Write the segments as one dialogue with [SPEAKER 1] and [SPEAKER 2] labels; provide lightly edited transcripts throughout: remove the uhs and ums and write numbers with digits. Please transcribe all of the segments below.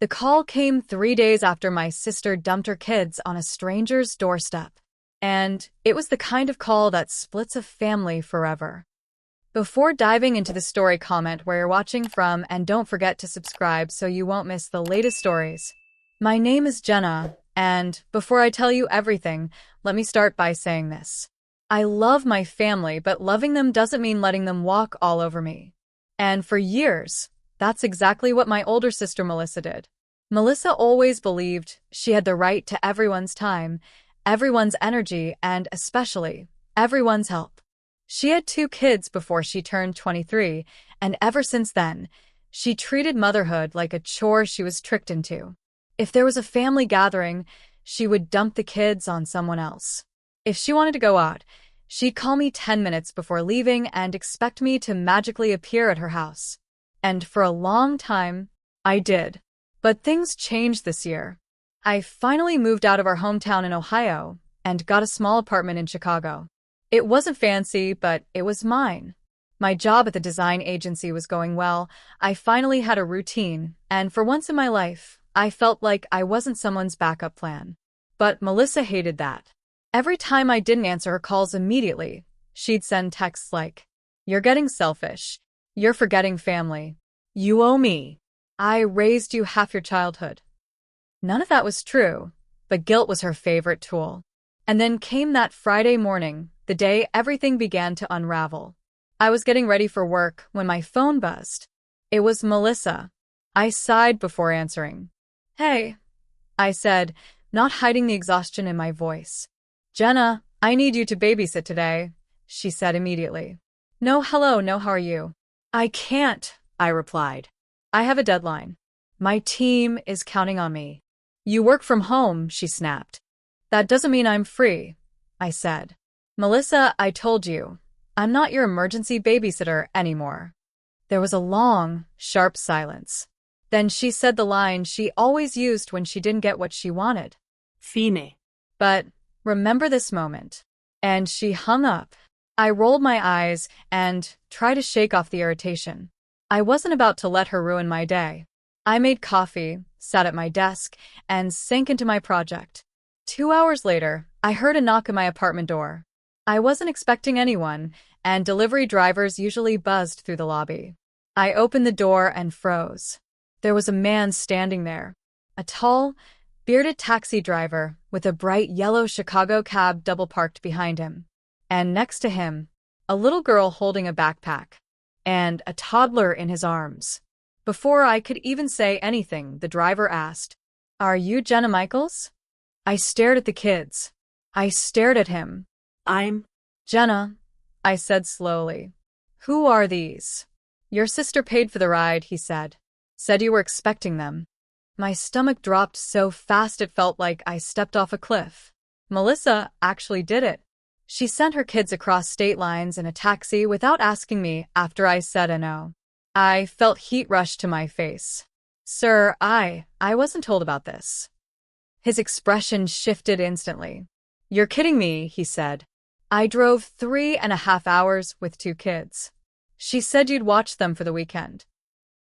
[SPEAKER 1] The call came 3 days after my sister dumped her kids on a stranger's doorstep. And it was the kind of call that splits a family forever. Before diving into the story, comment where you're watching from and don't forget to subscribe so you won't miss the latest stories. My name is Jenna, and before I tell you everything, let me start by saying this. I love my family, but loving them doesn't mean letting them walk all over me. And for years, that's exactly what my older sister Melissa did. Melissa always believed she had the right to everyone's time, everyone's energy, and especially everyone's help. She had 2 kids before she turned 23, and ever since then, she treated motherhood like a chore she was tricked into. If there was a family gathering, she would dump the kids on someone else. If she wanted to go out, she'd call me 10 minutes before leaving and expect me to magically appear at her house. And for a long time, I did. But things changed this year. I finally moved out of our hometown in Ohio and got a small apartment in Chicago. It wasn't fancy, but it was mine. My job at the design agency was going well. I finally had a routine, and for once in my life, I felt like I wasn't someone's backup plan. But Melissa hated that. Every time I didn't answer her calls immediately, she'd send texts like, "You're getting selfish. You're forgetting family. You owe me. I raised you half your childhood." None of that was true, but guilt was her favorite tool. And then came that Friday morning, the day everything began to unravel. I was getting ready for work when my phone buzzed. It was Melissa. I sighed before answering. "Hey," I said, not hiding the exhaustion in my voice. "Jenna, I need you to babysit today," she said immediately. "No, hello, no, how are you?" "I can't," I replied. "I have a deadline. My team is counting on me." "You work from home," she snapped. "That doesn't mean I'm free," I said. "Melissa, I told you, I'm not your emergency babysitter anymore." There was a long, sharp silence. Then she said the line she always used when she didn't get what she wanted. "Fine. But remember this moment." And she hung up. I rolled my eyes and tried to shake off the irritation. I wasn't about to let her ruin my day. I made coffee, sat at my desk, and sank into my project. 2 hours later, I heard a knock at my apartment door. I wasn't expecting anyone, and delivery drivers usually buzzed through the lobby. I opened the door and froze. There was a man standing there. A tall, bearded taxi driver with a bright yellow Chicago cab double-parked behind him. And next to him, a little girl holding a backpack, and a toddler in his arms. Before I could even say anything, the driver asked, "Are you Jenna Michaels?" I stared at the kids. I stared at him. "I'm Jenna," I said slowly. "Who are these?" "Your sister paid for the ride," he said. "Said you were expecting them." My stomach dropped so fast it felt like I stepped off a cliff. Melissa actually did it. She sent her kids across state lines in a taxi without asking me after I said no. I felt heat rush to my face. "Sir, I wasn't told about this." His expression shifted instantly. "You're kidding me," he said. "I drove 3.5 hours with 2 kids. She said you'd watch them for the weekend."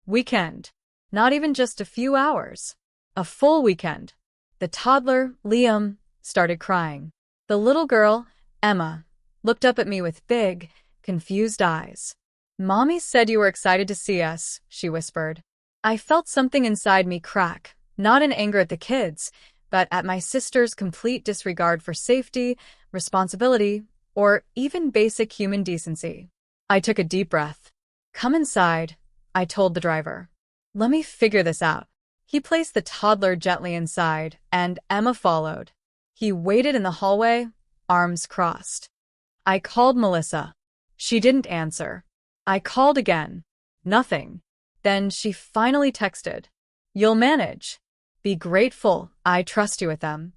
[SPEAKER 1] Weekend. Not even just a few hours. A full weekend. The toddler, Liam, started crying. The little girl, Emma, looked up at me with big, confused eyes. "Mommy said you were excited to see us," she whispered. I felt something inside me crack, not in anger at the kids, but at my sister's complete disregard for safety, responsibility, or even basic human decency. I took a deep breath. "Come inside," I told the driver. "Let me figure this out." He placed the toddler gently inside, and Emma followed. He waited in the hallway, arms crossed. I called Melissa. She didn't answer. I called again. Nothing. Then she finally texted, "You'll manage. Be grateful I trust you with them."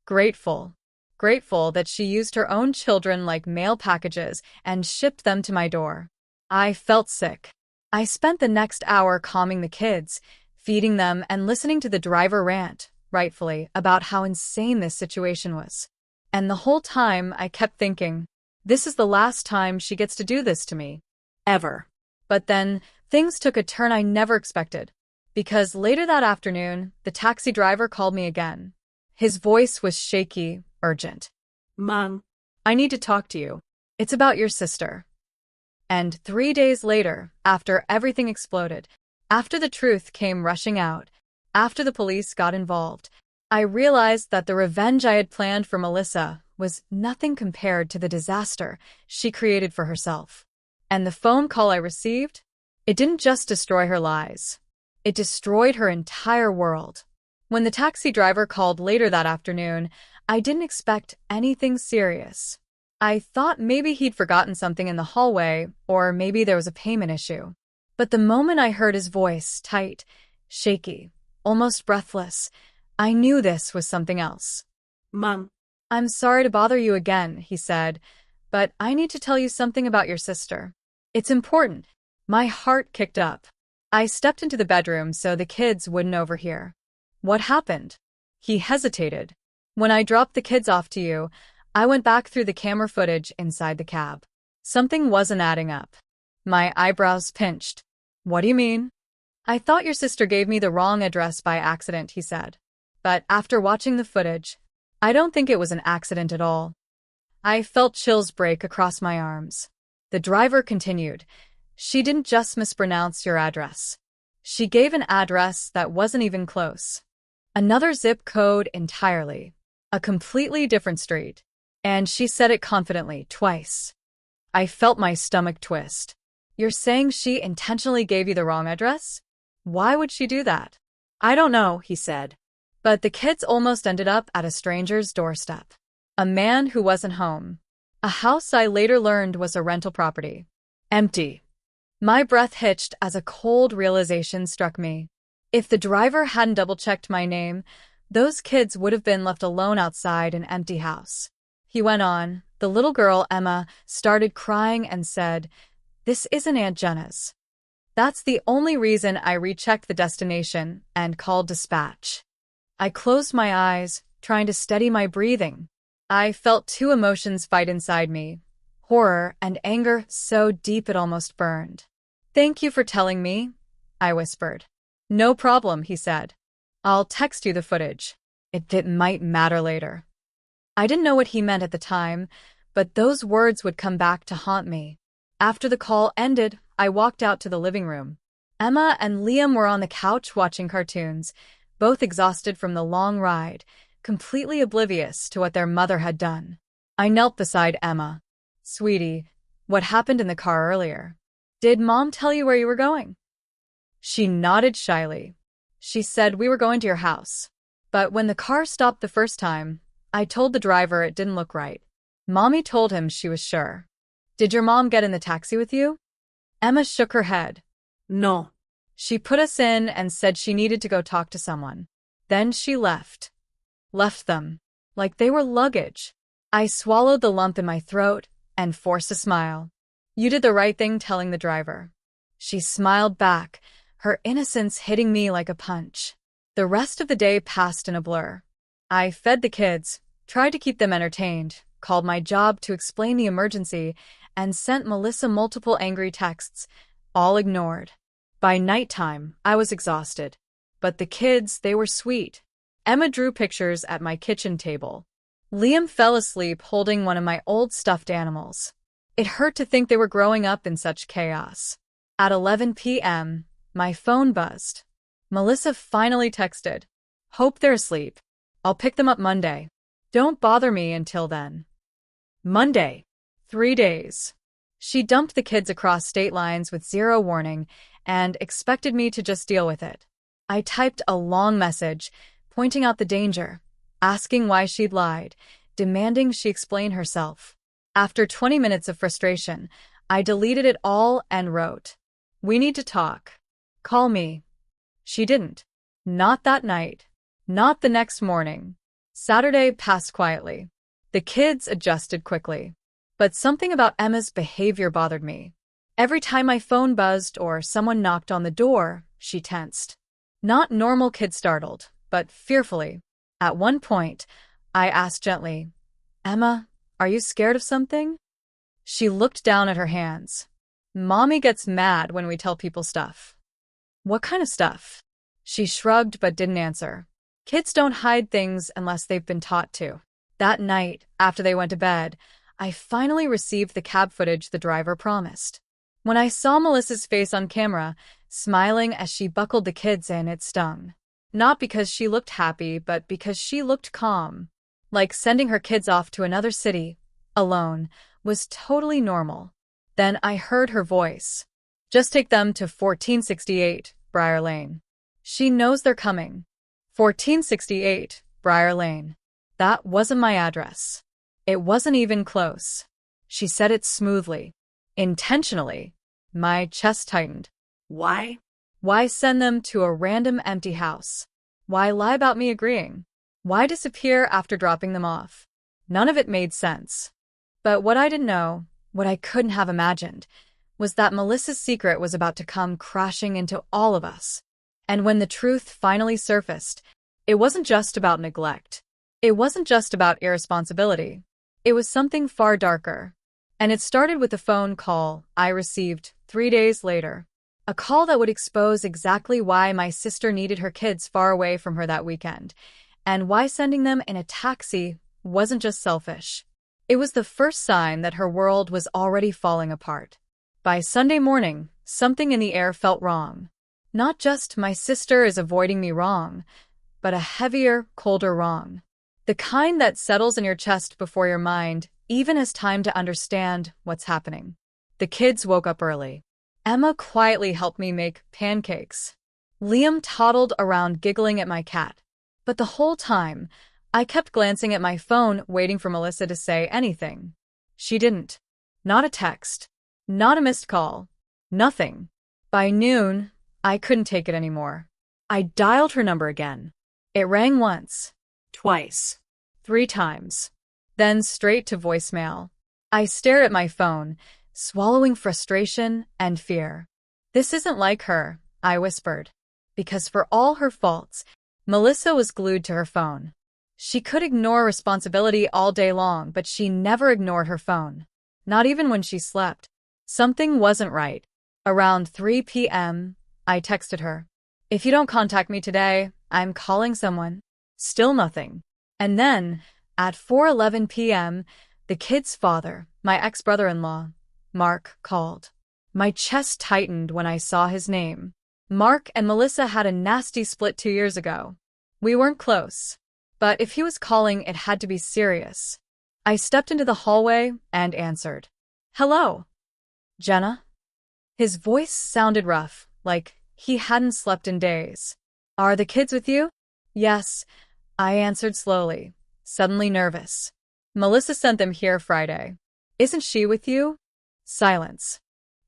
[SPEAKER 1] Grateful. Grateful that she used her own children like mail packages and shipped them to my door. I felt sick. I spent the next hour calming the kids, feeding them, and listening to the driver rant, rightfully, about how insane this situation was. And the whole time I kept thinking, this is the last time she gets to do this to me. Ever. But then, things took a turn I never expected. because later that afternoon, the taxi driver called me again. His voice was shaky, urgent.
[SPEAKER 2] Mom.
[SPEAKER 1] I need to talk to you. It's about your sister. And 3 days later, after everything exploded, after the truth came rushing out, after the police got involved, I realized that the revenge I had planned for Melissa was nothing compared to the disaster she created for herself. And the phone call I received? It didn't just destroy her lies. It destroyed her entire world. When the taxi driver called later that afternoon, I didn't expect anything serious. I thought maybe he'd forgotten something in the hallway, or maybe there was a payment issue. But the moment I heard his voice, tight, shaky, almost breathless, I knew this was something else.
[SPEAKER 2] Mom.
[SPEAKER 1] I'm sorry to bother you again, he said, but I need to tell you something about your sister. It's important. My heart kicked up. I stepped into the bedroom so the kids wouldn't overhear. What happened? He hesitated. When I dropped the kids off to you, I went back through the camera footage inside the cab. Something wasn't adding up. My eyebrows pinched. What do you mean? I thought your sister gave me the wrong address by accident, he said. But after watching the footage, I don't think it was an accident at all. I felt chills break across my arms. The driver continued. She didn't just mispronounce your address. She gave an address that wasn't even close. Another zip code entirely. A completely different street. And she said it confidently, twice. I felt my stomach twist. You're saying she intentionally gave you the wrong address? Why would she do that? I don't know, he said. But the kids almost ended up at a stranger's doorstep. A man who wasn't home. A house I later learned was a rental property. Empty. My breath hitched as a cold realization struck me. If the driver hadn't double-checked my name, those kids would have been left alone outside an empty house. He went on. The little girl, Emma, started crying and said, "This isn't Aunt Jenna's." That's the only reason I rechecked the destination and called dispatch. I closed my eyes, trying to steady my breathing. I felt two emotions fight inside me, horror and anger so deep it almost burned. Thank you for telling me, I whispered. No problem, he said. I'll text you the footage. It might matter later. I didn't know what he meant at the time, but those words would come back to haunt me. After the call ended, I walked out to the living room. Emma and Liam were on the couch watching cartoons, both exhausted from the long ride, completely oblivious to what their mother had done. I knelt beside Emma. Sweetie, what happened in the car earlier? Did Mom tell you where you were going? She nodded shyly. She said we were going to your house. But when the car stopped the first time, I told the driver it didn't look right. Mommy told him she was sure. Did your mom get in the taxi with you? Emma shook her head.
[SPEAKER 2] No.
[SPEAKER 1] She put us in and said she needed to go talk to someone. Then she left. Left them. Like they were luggage. I swallowed the lump in my throat and forced a smile. You did the right thing telling the driver. She smiled back, her innocence hitting me like a punch. The rest of the day passed in a blur. I fed the kids, tried to keep them entertained, called my job to explain the emergency, and sent Melissa multiple angry texts, all ignored. By nighttime, I was exhausted. But the kids, they were sweet. Emma drew pictures at my kitchen table. Liam fell asleep holding one of my old stuffed animals. It hurt to think they were growing up in such chaos. At 11 p.m., my phone buzzed. Melissa finally texted. Hope they're asleep. I'll pick them up Monday. Don't bother me until then. Monday. 3 days. She dumped the kids across state lines with zero warning and expected me to just deal with it. I typed a long message, pointing out the danger, asking why she'd lied, demanding she explain herself. After 20 minutes of frustration, I deleted it all and wrote, "We need to talk. Call me." She didn't. Not that night. Not the next morning. Saturday passed quietly. The kids adjusted quickly. But something about Emma's behavior bothered me. Every time my phone buzzed or someone knocked on the door, she tensed. Not normal kid startled, but fearfully. At one point, I asked gently, "Emma, are you scared of something?" She looked down at her hands. Mommy gets mad when we tell people stuff. What kind of stuff? She shrugged but didn't answer. Kids don't hide things unless they've been taught to. That night, after they went to bed, I finally received the cab footage the driver promised. When I saw Melissa's face on camera, smiling as she buckled the kids in, it stung. Not because she looked happy, but because she looked calm. Like sending her kids off to another city, alone, was totally normal. Then I heard her voice. Just take them to 1468, Briar Lane. She knows they're coming. 1468, Briar Lane. That wasn't my address. It wasn't even close. She said it smoothly. Intentionally. My chest tightened.
[SPEAKER 2] Why?
[SPEAKER 1] Why send them to a random empty house? Why lie about me agreeing? Why disappear after dropping them off? None of it made sense. But what I didn't know, what I couldn't have imagined, was that Melissa's secret was about to come crashing into all of us. And when the truth finally surfaced, it wasn't just about neglect. It wasn't just about irresponsibility. It was something far darker. And it started with a phone call I received 3 days later. A call that would expose exactly why my sister needed her kids far away from her that weekend, and why sending them in a taxi wasn't just selfish. It was the first sign that her world was already falling apart. By Sunday morning, something in the air felt wrong. Not just my sister is avoiding me wrong, but a heavier, colder wrong. The kind that settles in your chest before your mind even has time to understand what's happening. The kids woke up early. Emma quietly helped me make pancakes. Liam toddled around giggling at my cat. But the whole time, I kept glancing at my phone waiting for Melissa to say anything. She didn't. Not a text. Not a missed call. Nothing. By noon, I couldn't take it anymore. I dialed her number again. It rang once.
[SPEAKER 2] Twice.
[SPEAKER 1] 3 times. Then straight to voicemail. I stared at my phone, swallowing frustration and fear. This isn't like her, I whispered. Because for all her faults, Melissa was glued to her phone. She could ignore responsibility all day long, but she never ignored her phone. Not even when she slept. Something wasn't right. Around 3 p.m., I texted her. If you don't contact me today, I'm calling someone. Still nothing. And then, at 4:11 p.m., the kid's father, my ex-brother-in-law, Mark, called. My chest tightened when I saw his name. Mark and Melissa had a nasty split 2 years ago. We weren't close. But if he was calling, it had to be serious. I stepped into the hallway and answered. Hello? Jenna? His voice sounded rough, like he hadn't slept in days. Are the kids with you? Yes, I answered slowly, suddenly nervous. Melissa sent them here Friday. Isn't she with you? Silence.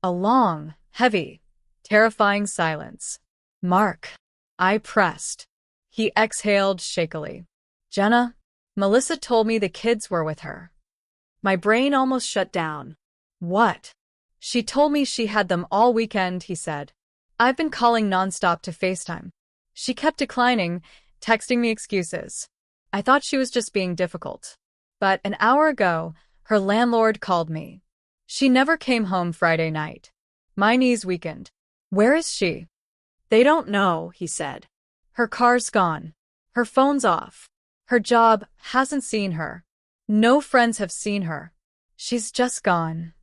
[SPEAKER 1] A long, heavy, terrifying silence. Mark. I pressed. He exhaled shakily. Jenna, Melissa told me the kids were with her.
[SPEAKER 2] My brain almost shut down.
[SPEAKER 1] What? She told me she had them all weekend, he said. I've been calling nonstop to FaceTime. She kept declining, texting me excuses. I thought she was just being difficult. But an hour ago, her landlord called me. She never came home Friday night. My knees weakened. Where is she?
[SPEAKER 2] They don't know, he said.
[SPEAKER 1] Her car's gone. Her phone's off. Her job hasn't seen her. No friends have seen her. She's just gone.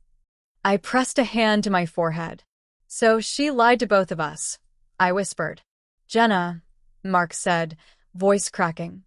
[SPEAKER 1] I pressed a hand to my forehead. So she lied to both of us, I whispered. Jenna, Mark said, voice cracking.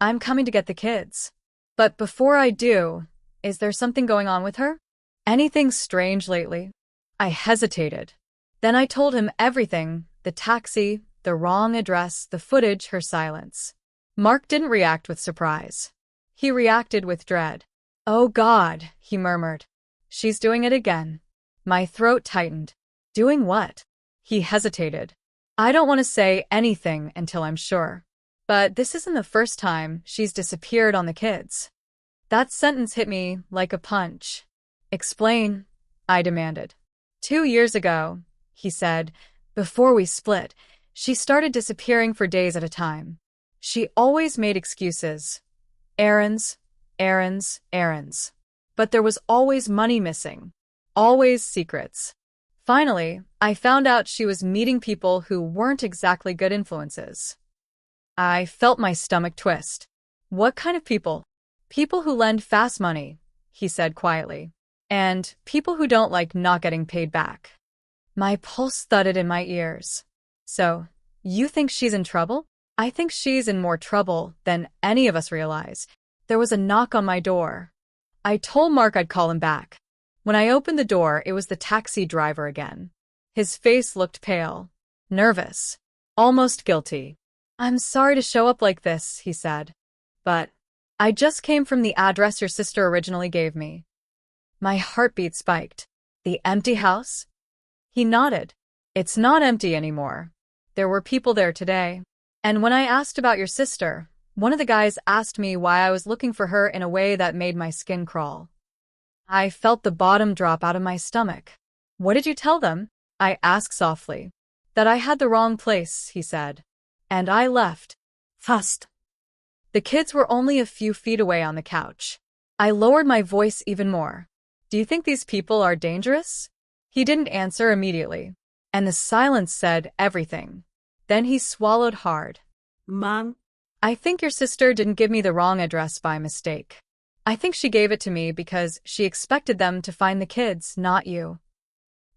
[SPEAKER 1] I'm coming to get the kids. But before I do, is there something going on with her? Anything strange lately? I hesitated. Then I told him everything, the taxi, the wrong address, the footage, her silence. Mark didn't react with surprise. He reacted with dread. Oh God, he murmured. She's doing it again. My throat tightened. Doing what? He hesitated. I don't want to say anything until I'm sure. But this isn't the first time she's disappeared on the kids. That sentence hit me like a punch. Explain, I demanded. 2 years ago, he said, before we split, she started disappearing for days at a time. She always made excuses. Errands, errands, errands. But there was always money missing. Always secrets. Finally, I found out she was meeting people who weren't exactly good influences. I felt my stomach twist. What kind of people? People who lend fast money, he said quietly. And people who don't like not getting paid back. My pulse thudded in my ears. So, you think she's in trouble? I think she's in more trouble than any of us realize. There was a knock on my door. I told Mark I'd call him back. When I opened the door, it was the taxi driver again. His face looked pale, nervous, almost guilty. "I'm sorry to show up like this," he said. "But I just came from the address your sister originally gave me." My heartbeat spiked. "The empty house?" He nodded. "It's not empty anymore. There were people there today. And when I asked about your sister, one of the guys asked me why I was looking for her in a way that made my skin crawl." I felt the bottom drop out of my stomach. "What did you tell them?" I asked softly. "That I had the wrong place," he said. "And I left. Fast." The kids were only a few feet away on the couch. I lowered my voice even more. "Do you think these people are dangerous?" He didn't answer immediately, and the silence said everything. Then he swallowed hard.
[SPEAKER 2] "Mom,
[SPEAKER 1] "I think your sister didn't give me the wrong address by mistake. I think she gave it to me because she expected them to find the kids, not you."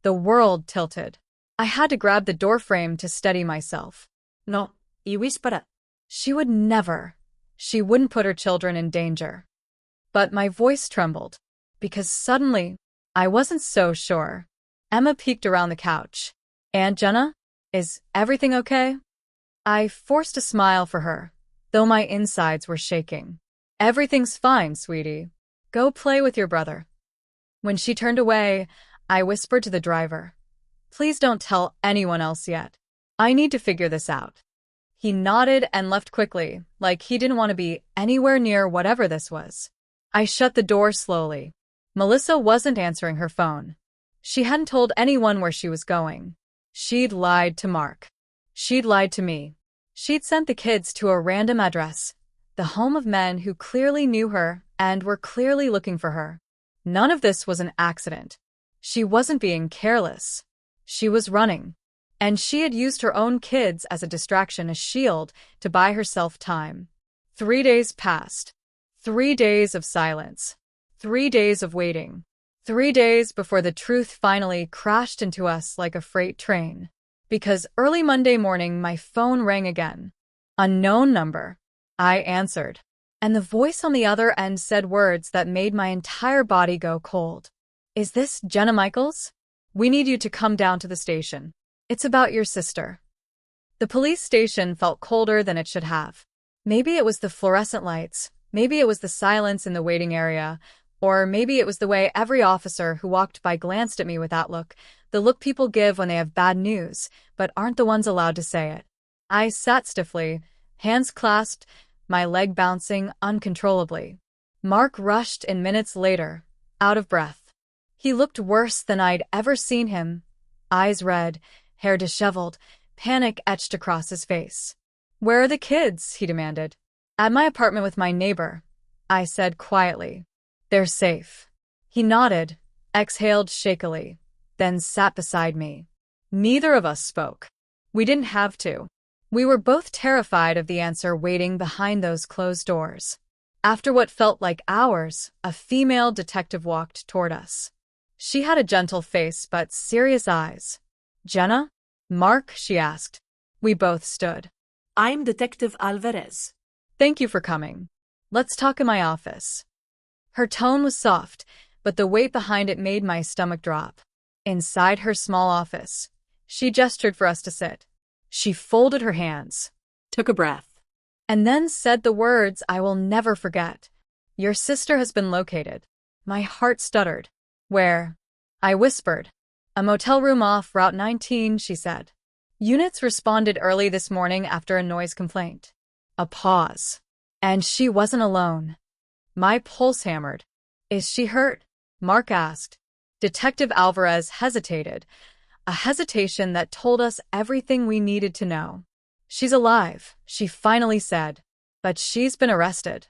[SPEAKER 1] The world tilted. I had to grab the doorframe to steady myself.
[SPEAKER 2] "No," he whispered.
[SPEAKER 1] She would never. She wouldn't put her children in danger. But my voice trembled, because suddenly, I wasn't so sure. Emma peeked around the couch. "Aunt Jenna, is everything okay?" I forced a smile for her, though my insides were shaking. "Everything's fine, sweetie. Go play with your brother." When she turned away, I whispered to the driver, "Please don't tell anyone else yet. I need to figure this out." He nodded and left quickly, like he didn't want to be anywhere near whatever this was. I shut the door slowly. Melissa wasn't answering her phone. She hadn't told anyone where she was going. She'd lied to Mark. She'd lied to me. She'd sent the kids to a random address, the home of men who clearly knew her and were clearly looking for her. None of this was an accident. She wasn't being careless. She was running. And she had used her own kids as a distraction, a shield, to buy herself time. 3 days passed. 3 days of silence. 3 days of waiting. 3 days before the truth finally crashed into us like a freight train. Because early Monday morning, my phone rang again. Unknown number. I answered. And the voice on the other end said words that made my entire body go cold. "Is this Jenna Michaels? We need you to come down to the station. It's about your sister." The police station felt colder than it should have. Maybe it was the fluorescent lights, maybe it was the silence in the waiting area, or maybe it was the way every officer who walked by glanced at me with that look, the look people give when they have bad news, but aren't the ones allowed to say it. I sat stiffly, hands clasped, my leg bouncing uncontrollably. Mark rushed in minutes later, out of breath. He looked worse than I'd ever seen him, eyes red, hair disheveled, panic etched across his face. "Where are the kids?" he demanded. "At my apartment with my neighbor," I said quietly. "They're safe." He nodded, exhaled shakily, then sat beside me. Neither of us spoke. We didn't have to. We were both terrified of the answer waiting behind those closed doors. After what felt like hours, a female detective walked toward us. She had a gentle face but serious eyes. "Jenna? Mark?" she asked. We both stood.
[SPEAKER 2] "I'm Detective Alvarez."
[SPEAKER 1] "Thank you for coming. Let's talk in my office." Her tone was soft, but the weight behind it made my stomach drop. Inside her small office, she gestured for us to sit. She folded her hands,
[SPEAKER 2] Took a breath.
[SPEAKER 1] and then said the words I will never forget. "Your sister has been located." My heart stuttered. "Where?" I whispered. "A motel room off Route 19, she said. "Units responded early this morning after a noise complaint." A pause. And she wasn't alone. My pulse hammered. "Is she hurt?" Mark asked. Detective Alvarez hesitated, a hesitation that told us everything we needed to know. "She's alive," she finally said, "but she's been arrested."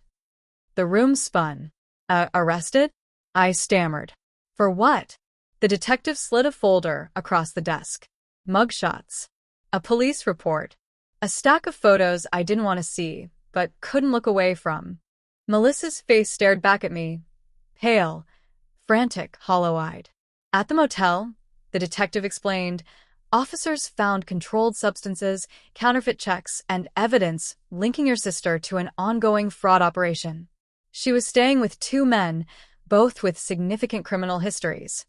[SPEAKER 1] The room spun. Arrested?" I stammered. "For what?" The detective slid a folder across the desk. Mugshots. A police report. A stack of photos I didn't want to see, but couldn't look away from. Melissa's face stared back at me, pale, frantic, hollow-eyed. At the motel, the detective explained, officers found controlled substances, counterfeit checks, and evidence linking your sister to an ongoing fraud operation. She was staying with two men, both with significant criminal histories.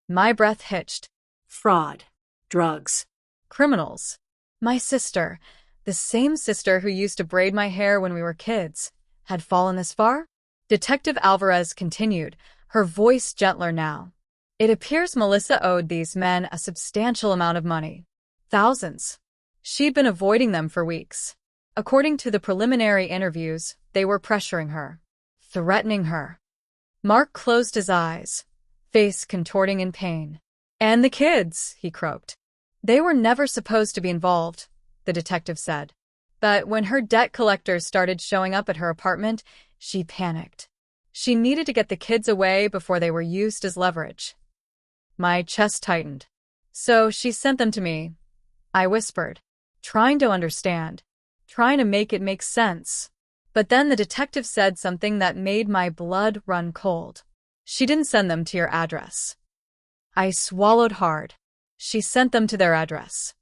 [SPEAKER 1] My breath hitched.
[SPEAKER 2] Fraud. Drugs.
[SPEAKER 1] Criminals. My sister, the same sister who used to braid my hair when we were kids, had fallen this far? Detective Alvarez continued, her voice gentler now. It appears Melissa owed these men a substantial amount of money. Thousands. She'd been avoiding them for weeks. According to the preliminary interviews, they were pressuring her, threatening her. Mark closed his eyes, face contorting in pain. And the kids, he croaked. They were never supposed to be involved, the detective said. But when her debt collectors started showing up at her apartment, she panicked. She needed to get the kids away before they were used as leverage. My chest tightened. So she sent them to me, I whispered, trying to understand, trying to make it make sense. But then the detective said something that made my blood run cold. She didn't send them to your address. I swallowed hard. She sent them to their address.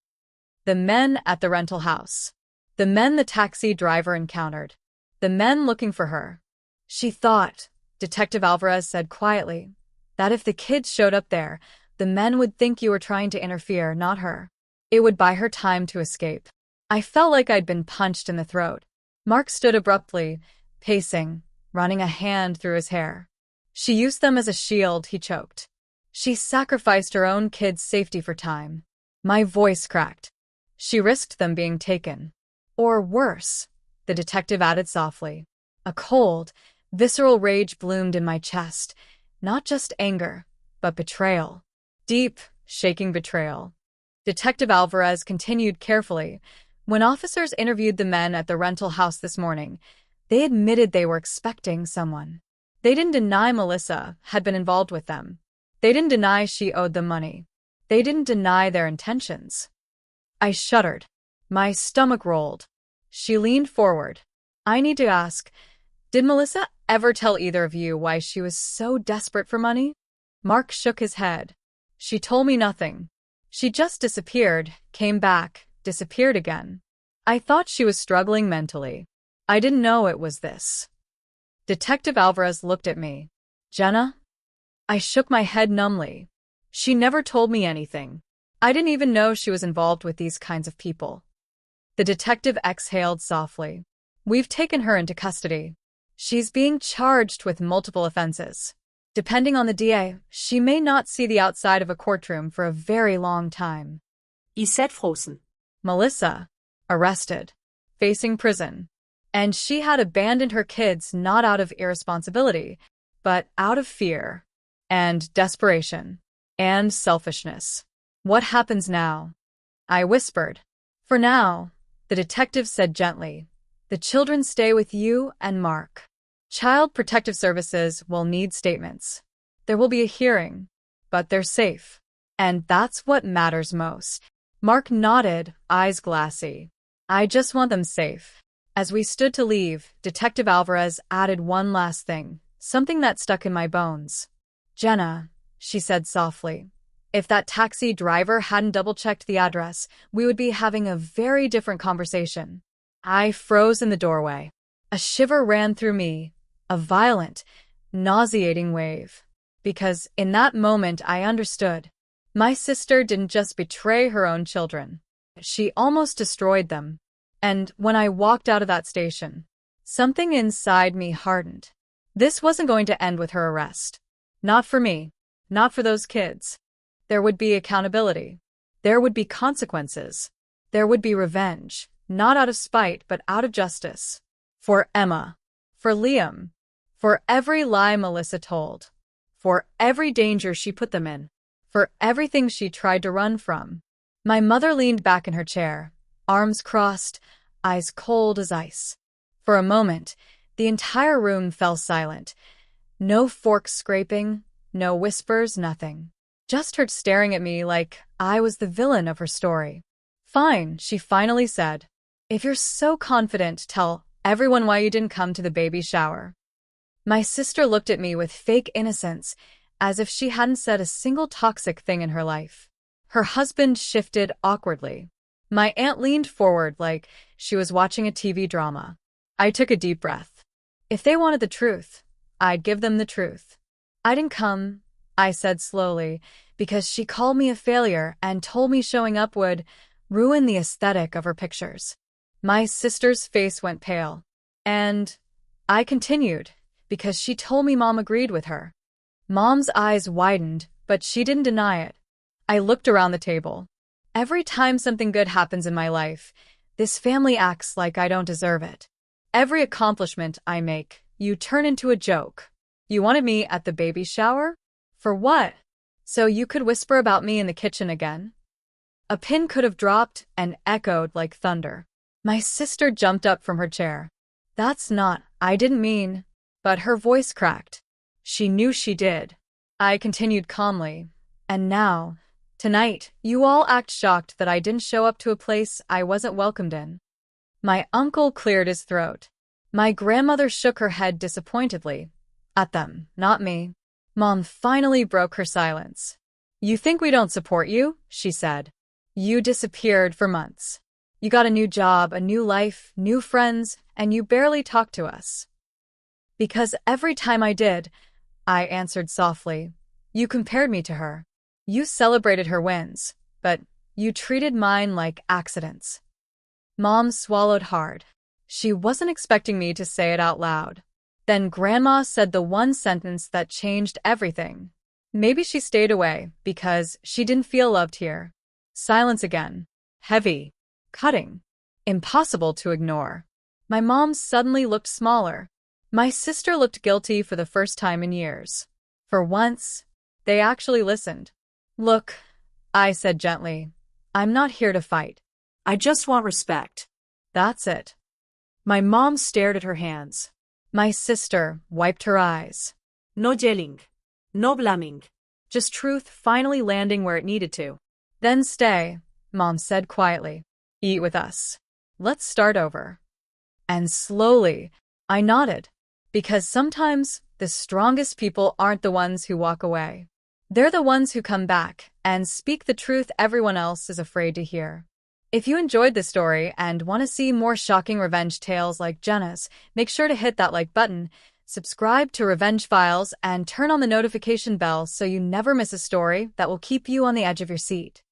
[SPEAKER 1] The men at the rental house. The men the taxi driver encountered. The men looking for her. She thought, Detective Alvarez said quietly, that if the kids showed up there, the men would think you were trying to interfere, not her. It would buy her time to escape. I felt like I'd been punched in the throat. Mark stood abruptly, pacing, running a hand through his hair. She used them as a shield, he choked. She sacrificed her own kids' safety for time. My voice cracked. She risked them being taken. Or worse, the detective added softly. A cold, visceral rage bloomed in my chest. Not just anger, but betrayal. Deep, shaking betrayal. Detective Alvarez continued carefully. When officers interviewed the men at the rental house this morning, they admitted they were expecting someone. They didn't deny Melissa had been involved with them. They didn't deny she owed them money. They didn't deny their intentions. I shuddered. My stomach rolled. She leaned forward. I need to ask, did Melissa ever tell either of you why she was so desperate for money? Mark shook his head. She told me nothing. She just disappeared, came back, disappeared again. I thought she was struggling mentally. I didn't know it was this. Detective Alvarez looked at me. Jenna? I shook my head numbly. She never told me anything. I didn't even know she was involved with these kinds of people. The detective exhaled softly. We've taken her into custody. She's being charged with multiple offenses. Depending on the DA, she may not see the outside of a courtroom for a very long time.
[SPEAKER 2] Isett frozen.
[SPEAKER 1] Melissa, arrested, facing prison. And she had abandoned her kids not out of irresponsibility, but out of fear, and desperation, and selfishness. What happens now? I whispered. For now, the detective said gently, the children stay with you and Mark. Child Protective Services will need statements. There will be a hearing, but they're safe. And that's what matters most. Mark nodded, eyes glassy. I just want them safe. As we stood to leave, Detective Alvarez added one last thing, something that stuck in my bones. Jenna, she said softly, if that taxi driver hadn't double-checked the address, we would be having a very different conversation. I froze in the doorway. A shiver ran through me, a violent, nauseating wave. Because in that moment I understood. My sister didn't just betray her own children. She almost destroyed them. And when I walked out of that station, something inside me hardened. This wasn't going to end with her arrest. Not for me. Not for those kids. There would be accountability. There would be consequences. There would be revenge, not out of spite, but out of justice. For Emma. For Liam. For every lie Melissa told. For every danger she put them in. For everything she tried to run from. My mother leaned back in her chair, arms crossed, eyes cold as ice. For a moment, the entire room fell silent. No fork scraping, no whispers, nothing. just her staring at me like I was the villain of her story. Fine, she finally said. If you're so confident, tell everyone why you didn't come to the baby shower. My sister looked at me with fake innocence, as if she hadn't said a single toxic thing in her life. Her husband shifted awkwardly. My aunt leaned forward like she was watching a TV drama. I took a deep breath. If they wanted the truth, I'd give them the truth. I didn't come, I said slowly, because she called me a failure and told me showing up would ruin the aesthetic of her pictures. My sister's face went pale. And I continued, because she told me Mom agreed with her. Mom's eyes widened, but she didn't deny it. I looked around the table. Every time something good happens in my life, this family acts like I don't deserve it. Every accomplishment I make, you turn into a joke. You wanted me at the baby shower? For what? So you could whisper about me in the kitchen again? A pin could have dropped and echoed like thunder. My sister jumped up from her chair. That's not, I didn't mean. But her voice cracked. She knew she did. I continued calmly. And now, tonight, you all act shocked that I didn't show up to a place I wasn't welcomed in. My uncle cleared his throat. My grandmother shook her head disappointedly. At them, not me. Mom finally broke her silence. You think we don't support you? She said. You disappeared for months. You got a new job, a new life, new friends, and you barely talked to us. Because every time I did, I answered softly, you compared me to her. You celebrated her wins, but you treated mine like accidents. Mom swallowed hard. She wasn't expecting me to say it out loud. Then Grandma said the one sentence that changed everything. Maybe she stayed away because she didn't feel loved here. Silence again. Heavy. Cutting. Impossible to ignore. My mom suddenly looked smaller. My sister looked guilty for the first time in years. For once, they actually listened. Look, I said gently, I'm not here to fight.
[SPEAKER 2] I just want respect.
[SPEAKER 1] That's it. My mom stared at her hands. My sister wiped her eyes.
[SPEAKER 2] No yelling. No blaming.
[SPEAKER 1] Just truth finally landing where it needed to. Then stay, Mom said quietly. Eat with us. Let's start over. And slowly, I nodded. Because sometimes the strongest people aren't the ones who walk away. They're the ones who come back and speak the truth everyone else is afraid to hear. If you enjoyed this story and want to see more shocking revenge tales like Jenna's, make sure to hit that like button, subscribe to Revenge Files, and turn on the notification bell so you never miss a story that will keep you on the edge of your seat.